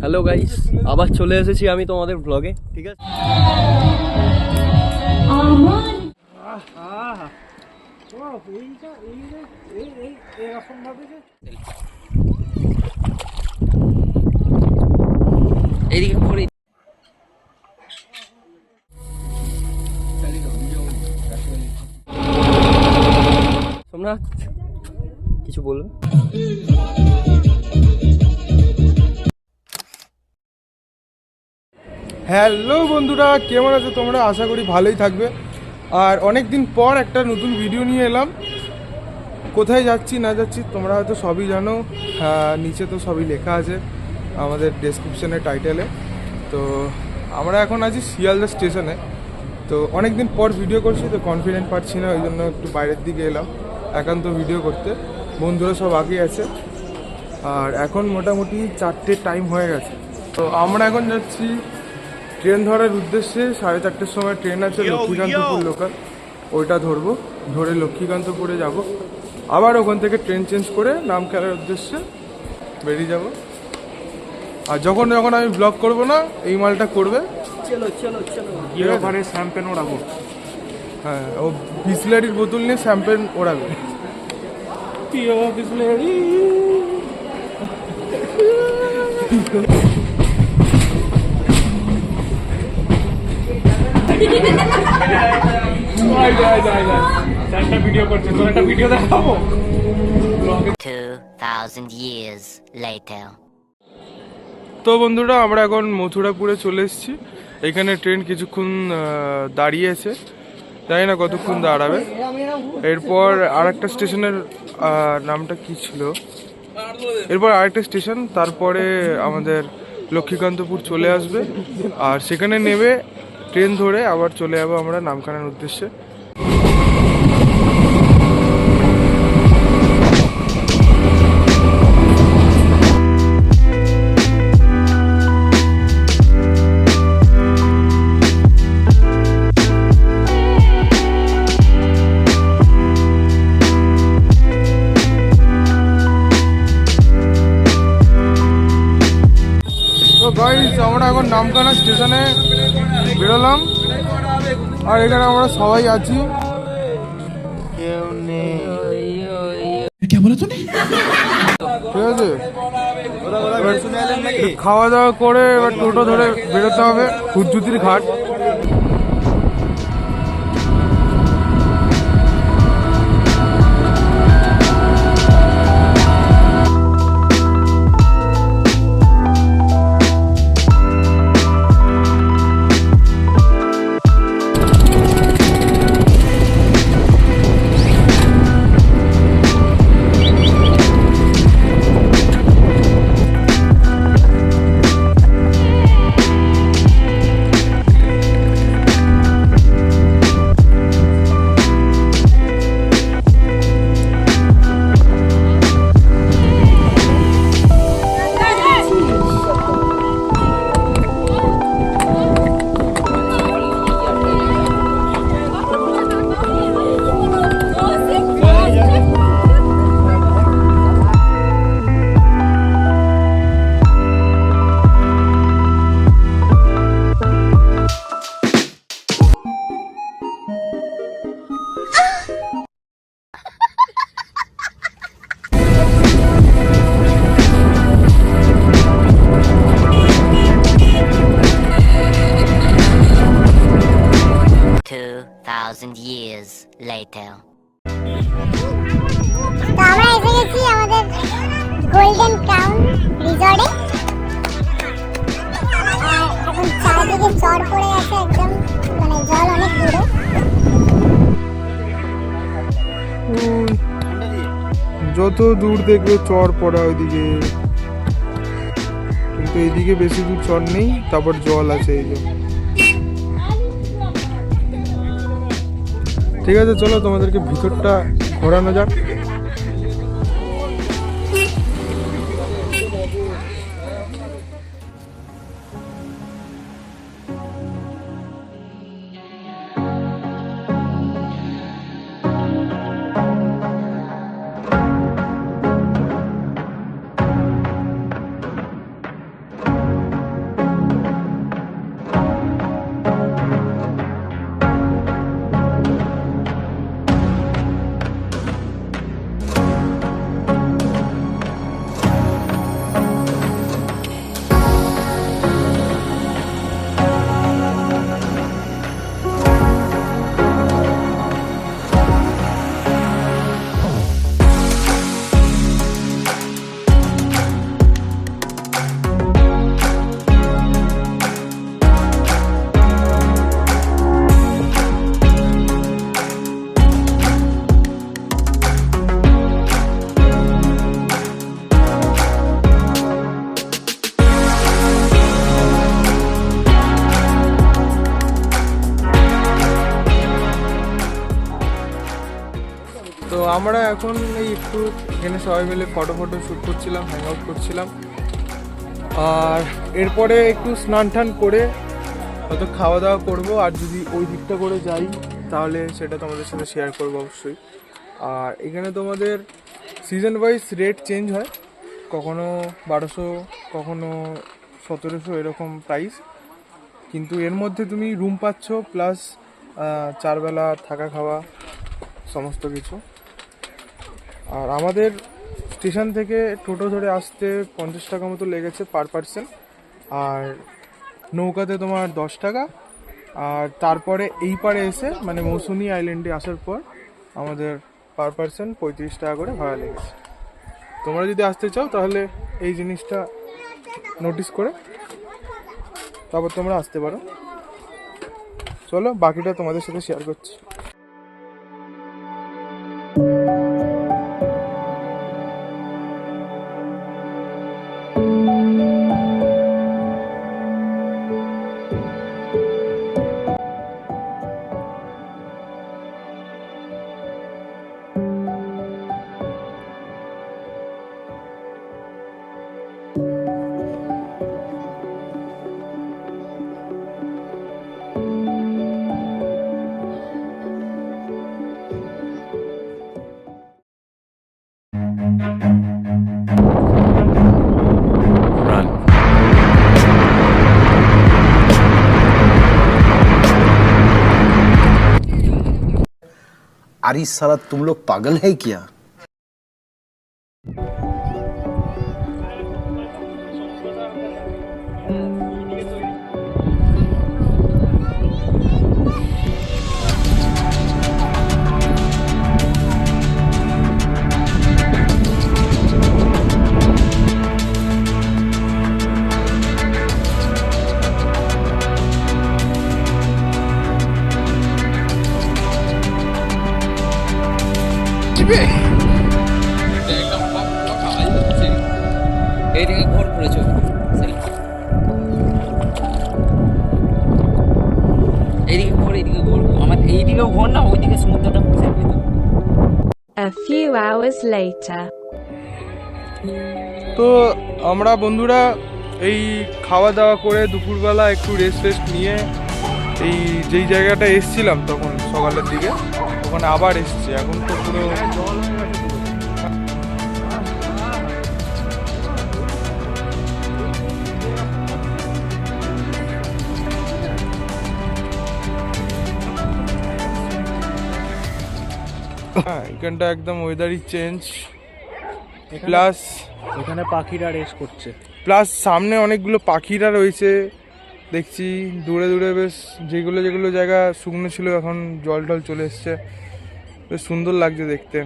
Hello guys, আবার চলে এসেছি আমি তোমাদের ব্লগে। ঠিক আছে, এইদিকে পরে সোমনাথ কিছু বলবে? হ্যালো বন্ধুরা, কেমন আছো তোমরা? আশা করি ভালোই থাকবে। আর অনেক দিন পর একটা নতুন ভিডিও নিয়ে এলাম। কোথায় যাচ্ছি না যাচ্ছি তোমরা হয়তো সবই জানো, নিচে তো সবই লেখা আছে আমাদের ডেসক্রিপশনের টাইটেলে। তো আমরা এখন আছি শিয়ালদা স্টেশনে। তো অনেক দিন পর ভিডিও করছি, তো কনফিডেন্ট পাচ্ছি না, ওই জন্য একটু বাইরের দিকে এলাম একান্ত ভিডিও করতে। বন্ধুরা সব আগে আছে, আর এখন মোটামুটি 4টে টাইম হয়ে গেছে। তো আমরা এখন যাচ্ছি ট্রেন ধরার উদ্দেশ্যে। 4:30টার সময় ট্রেন আছে লক্ষ্মীকান্তপুর লোকাল, ওইটা ধরবো। ধরে লক্ষ্মীকান্তপুরে যাব, আবার ওখান থেকে ট্রেন চেঞ্জ করে নামখানার উদ্দেশ্যে বেরিয়ে যাব। আর যখন যখন আমি ব্লগ করব না, এই মালটা করবে। চলো চলো চলো, গিয়ে ওখানে শ্যাম্পেন ওড়াবো। হ্যাঁ, ও বিসলারির বোতল নিয়ে শ্যাম্পেন ওড়াবে। বিসলারি ভিডিও করছে, তোর একটা ভিডিও দেখাবো। 2000 years later. তো বন্ধুরা, আমরা এখন মথুরাপুরে চলে এসেছি। এখানে ট্রেন কিছুক্ষণ দাঁড়িয়েছে, জানি না কতক্ষণ দাঁড়াবে। এরপর আরেকটা স্টেশনের নামটা কি ছিল, এরপর আরেকটা স্টেশন, তারপরে আমাদের লক্ষ্মীকান্তপুর চলে আসবে। আর সেখানে নেমে ট্রেন ধরে আবার চলে যাবো আমরা নামখানার উদ্দেশ্যে। গাইস, আমরা এখন নামখানা স্টেশনে বেরোলাম, আর এখানে আমরা সবাই আছি, কেউ নেই। ঠিক আছে, খাওয়া দাওয়া করে এবার টোটো ধরে বেরোতে হবে হুজ্জুতির ঘাট। Years later. তো আমরা এসে গেছি আমাদের গোল্ডেন ক্রাউন রিসর্টে। আর এখন চারদিকে চর পড়ে আছে, একদম মানে জল অনেক দূরে। যত দূর দেখবে চর পড়া ওইদিকে, কিন্তু এইদিকে বেশি দূর চর নেই, তারপর জল আছে এই যে। ঠিক আছে, চলো তোমাদেরকে ভিতরটা ঘোরানো যাক। আমরা এখন এই একটু এখানে সবাই মিলে ফটো শ্যুট করছিলাম, হ্যাং আউট করছিলাম। আর এরপরে একটু স্নান টান করে হয়তো খাওয়া দাওয়া করবো। আর যদি ওই দিকটা করে যাই তাহলে সেটা তোমাদের সাথে শেয়ার করবো অবশ্যই। আর এখানে তোমাদের সিজন ওয়াইজ রেট চেঞ্জ হয়, কখনো 1200, কখনো 1700 এরকম প্রাইস। কিন্তু এর মধ্যে তুমি রুম পাচ্ছ, প্লাস 4 বেলা থাকা খাওয়া সমস্ত কিছু। আর আমাদের স্টেশন থেকে টোটো ধরে আসতে 50 টাকা মতো লেগেছে পার পার্সন, আর নৌকাতে তোমার 10 টাকা। আর তারপরে এই পারে এসে মানে মৌসুনি আইল্যান্ডে আসার পর আমাদের পার পার্সন 35 টাকা করে ভাড়া লেগেছে। তোমরা যদি আসতে চাও তাহলে এই জিনিসটা নোটিস করে তারপর তোমরা আসতে পারো। চলো বাকিটা তোমাদের সাথে শেয়ার করছি। अरे साला तुम लोग पागल है क्या? এইদিকে ঘোর করেছো এইদিকে ঘোর আমার এইদিকেও ঘোর না, ওইদিকে সমুদ্রটা পুষে পেতো। A few hours later. তো আমরা বন্ধুরা এই খাওয়া দাওয়া করে দুপুরবেলা একটু রেস্ট নিয়ে এই যেই জায়গাটা এসছিলাম তখন সকালের দিকে, ওখানে আবার এসছি। এখন তো পুরো এখানটা একদম ওয়েদারই চেঞ্জ, প্লাস এখানে পাখিরা রেস করছে। প্লাস সামনে অনেকগুলো পাখিরা রয়েছে দেখছি দূরে দূরে। বেশ যেগুলো জায়গা শুকনো ছিল এখন জল টল চলে এসছে, বেশ সুন্দর লাগছে দেখতে।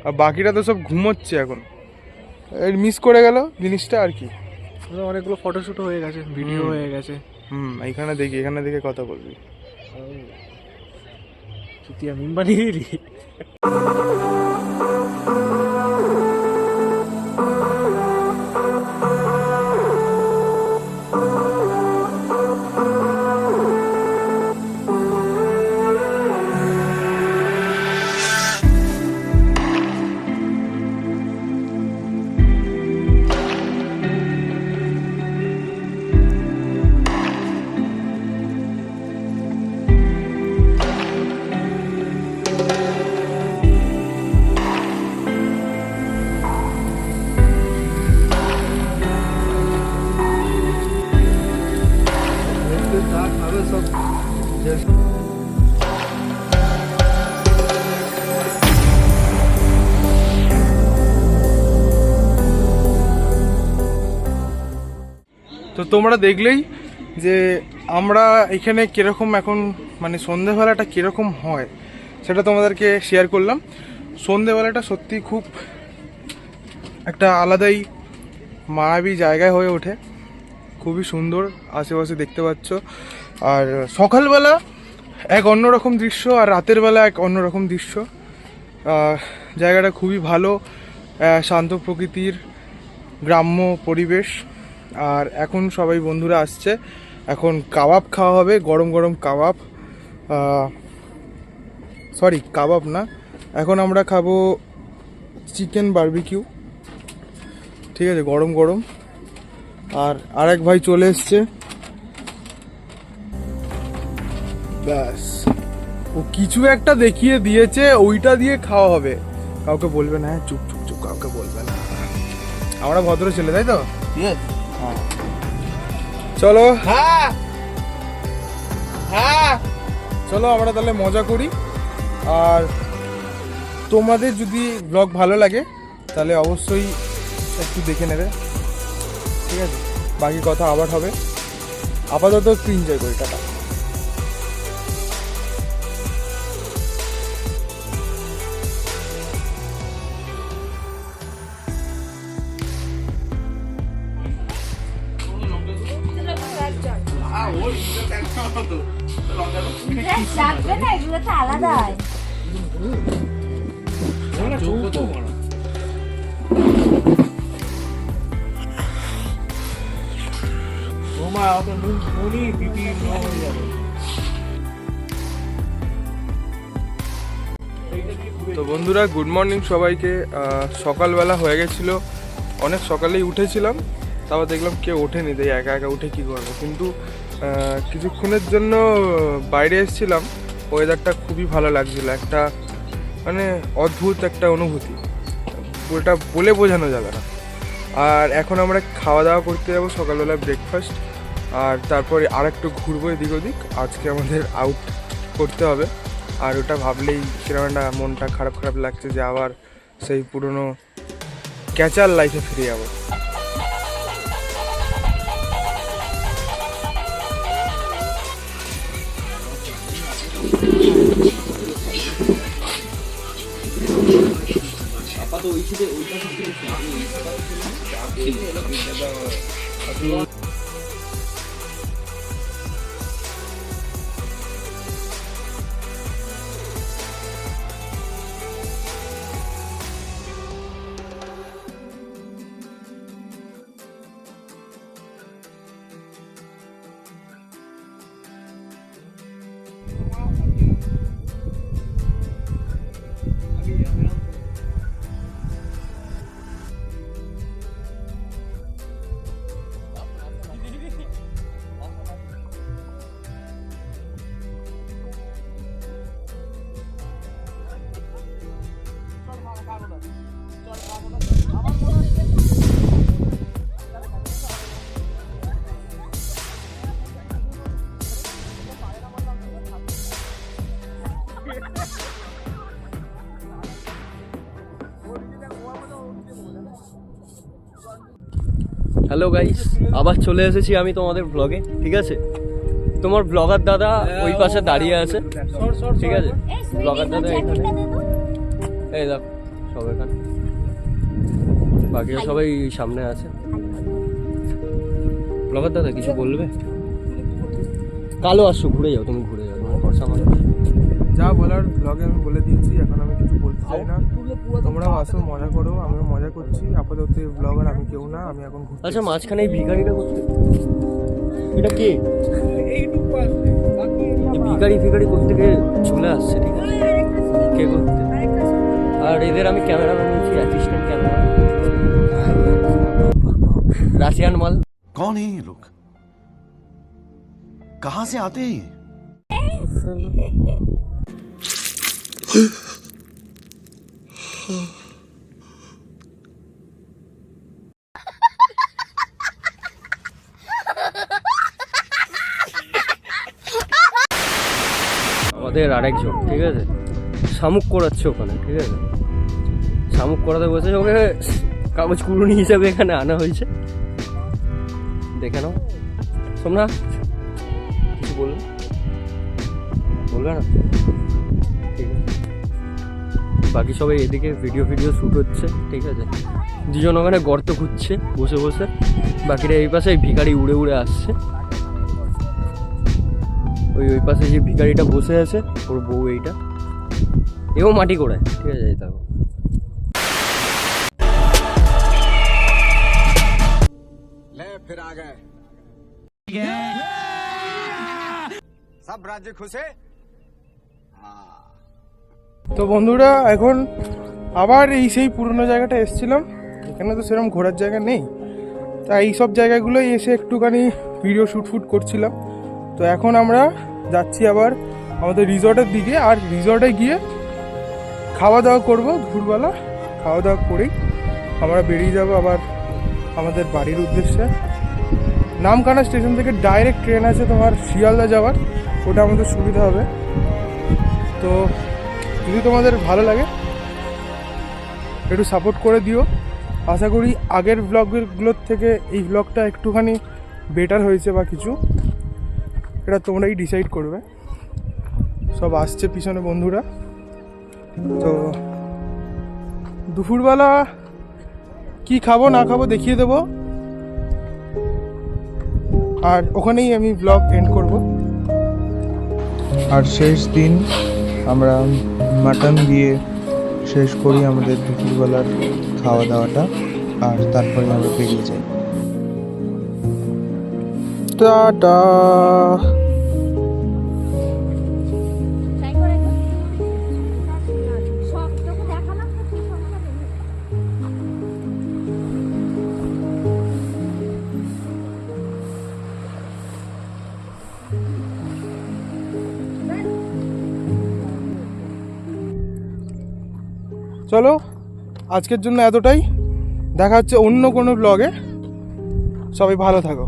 আর বাকিরা তো সব ঘুমোচ্ছে এখন, মিস করে গেল জিনিসটা আর কি। অনেকগুলো ফটোশ্যুট হয়ে গেছে, ভিডিও হয়ে গেছে। এখানে দেখে কথা বলবি। তুই আমি বানিয়ে দিলি। তো তোমরা দেখলেই যে আমরা এখানে কীরকম এখন মানে সন্ধেবেলাটা কীরকম হয় সেটা তোমাদেরকে শেয়ার করলাম। সন্ধেবেলাটা সত্যি খুব একটা আলাদাই মায়াবী জায়গায় হয়ে ওঠে, খুবই সুন্দর আশেপাশে দেখতে পাচ্ছ। আর সকালবেলা এক অন্যরকম দৃশ্য, আর রাতের বেলা এক অন্যরকম দৃশ্য। জায়গাটা খুবই ভালো, শান্ত প্রকৃতির গ্রাম্য পরিবেশ। আর এখন সবাই বন্ধুরা আসছে, এখন কাবাব খাওয়া হবে, গরম গরম কাবাব। সরি কাবাব না, এখন আমরা খাবো চিকেন বারবিকিউ, ঠিক আছে, গরম গরম। আর আরেক ভাই চলে এসছে, ব্যাস ও কিছু একটা দেখিয়ে দিয়েছে, ওইটা দিয়ে খাওয়া হবে। কাউকে বলবে না, হ্যাঁ চুপ চুপ চুপ, কাউকে বলবে না। আমরা ভদ্র ছেলে, তাই তো? হ্যাঁ চলো, হ্যাঁ হ্যাঁ চলো আমরা তাহলে মজা করি। আর তোমাদের যদি ব্লগ ভালো লাগে তাহলে অবশ্যই একটু দেখে নেবে, ঠিক আছে? বাকি কথা আবার হবে, আপাতত একটু এনজয় করি, টাটা। লাগবে না, এগুলো তো আলাদা হয়। তো বন্ধুরা, গুড মর্নিং সবাইকে। সকালবেলা হয়ে গেছিলো, অনেক সকালেই উঠেছিলাম, তারপর দেখলাম কেউ ওঠেনি, তাই একা একা উঠে কী করবো। কিন্তু কিছুক্ষণের জন্য বাইরে এসেছিলাম, ওয়েদারটা খুবই ভালো লাগছিলো, একটা মানে অদ্ভুত একটা অনুভূতি, ওটা বলে বোঝানো যাবে না। আর এখন আমরা খাওয়া দাওয়া করতে যাবো, সকালবেলা ব্রেকফাস্ট, আর তারপরে আর একটু ঘুরবো এদিক ওদিক। আজকে আমাদের আউট করতে হবে, আর ওটা ভাবলেই সেরকম একটা মনটা খারাপ খারাপ লাগছে যে আবার সেই পুরনো ক্যাচার লাইফে ফিরে যাবো। হ্যালো গাইস, আবার চলে এসেছি আমি তোমাদের ব্লগে, ঠিক আছে? তোমার ব্লগার দাদা ওই পাশে দাঁড়িয়ে আছে, ঠিক আছে? ব্লগার দাদা এখানে, এই দেখ সব এখানে, বাকিরা সবাই সামনে আছে। ব্লগার দাদা কিছু বলবে? কালো আসছো, ঘুরে যাও, তুমি ঘুরে যাও, তোমার খরচা মানে যা বলার ব্লগে আমি বলে দিয়েছি, এখন আমি কিছু বলতে চাই না। তোমরাও আসো, মজা করো, আমিও মজা করছি। আপাতত এই ব্লগার আমি কেউ না, আমি এখন ঘুরতে আচ্ছা, মাঝখানে এই ভিখারিটা করতে, এটা কে? ভিখারি করতে গিয়ে চলে আসছে, ঠিক আছে? কে করতে? আর এদের আমি ক্যামেরাম্যান বলছি, অ্যাসিস্ট্যান্ট ক্যামেরাম্যান, রাশিয়ান মাল। कौन है ये लोग? कहाँ से आते हैं ये? আমাদের আরেকজন, ঠিক আছে, শামুক করাচ্ছে ওখানে, ঠিক আছে? শামুক করাতে বসেছে, ওকে কাগজ কুড়ুনি হিসাবে এখানে আনা হয়েছে। দেখে নাও তোমরা, কিছু বলবে না, ঠিক আছে? বাকি সবাই এদিকে ভিডিও শ্যুট হচ্ছে, ঠিক আছে? দুজন ওখানে গর্ত খুঁজছে বসে বসে, বাকিরা এই পাশে ভিখারি উড়ে উড়ে আসছে। ওই পাশে যে ভিখারিটা বসে আছে, ওর বউ এইটা, এও মাটি করে, ঠিক আছে? এই দেখো, फिर आ गए सब राज्य खुश है। তো বন্ধুরা এখন আবার এই সেই পুরনো জায়গাটা এসেছিলাম, এখানে তো সেরকম ঘোরার জায়গা নেই, তাই এই সব জায়গাগুলোই এসে একটুখানি ভিডিও শ্যুট করছিলাম। তো এখন আমরা যাচ্ছি আবার আমাদের রিসর্টের দিকে, আর রিসর্টে গিয়ে খাওয়া দাওয়া করবো দুপুরবেলা। খাওয়া দাওয়া করেই আমরা বেরিয়ে যাব আবার আমাদের বাড়ির উদ্দেশ্যে। নামখানা স্টেশন থেকে ডাইরেক্ট ট্রেন আছে তোমার শিয়ালদা যাওয়ার, ওটা আমাদের সুবিধা হবে। তো যদি তোমাদের ভালো লাগে একটু সাপোর্ট করে দিও। আশা করি আগের ব্লগগুলোর থেকে এই ব্লগটা একটুখানি বেটার হয়েছে বা কিছু, এটা তোমরাই ডিসাইড করবে। সব আসছে পিছনে বন্ধুরা। তো দুপুরবেলা কি খাবো না খাবো দেখিয়ে দেবো, আর ওখানেই আমি ব্লগ এন্ড করব। আর শেষ দিন আমরা মাটন দিয়ে শেষ করি আমাদের দুপুরবেলার খাওয়া দাওয়াটা, আর তারপরে আমরা বেরিয়ে যাই। টাটা। চলো আজকের জন্য এতটাই, দেখা হচ্ছে অন্য কোনো ব্লগে। সবাই ভালো থাকো।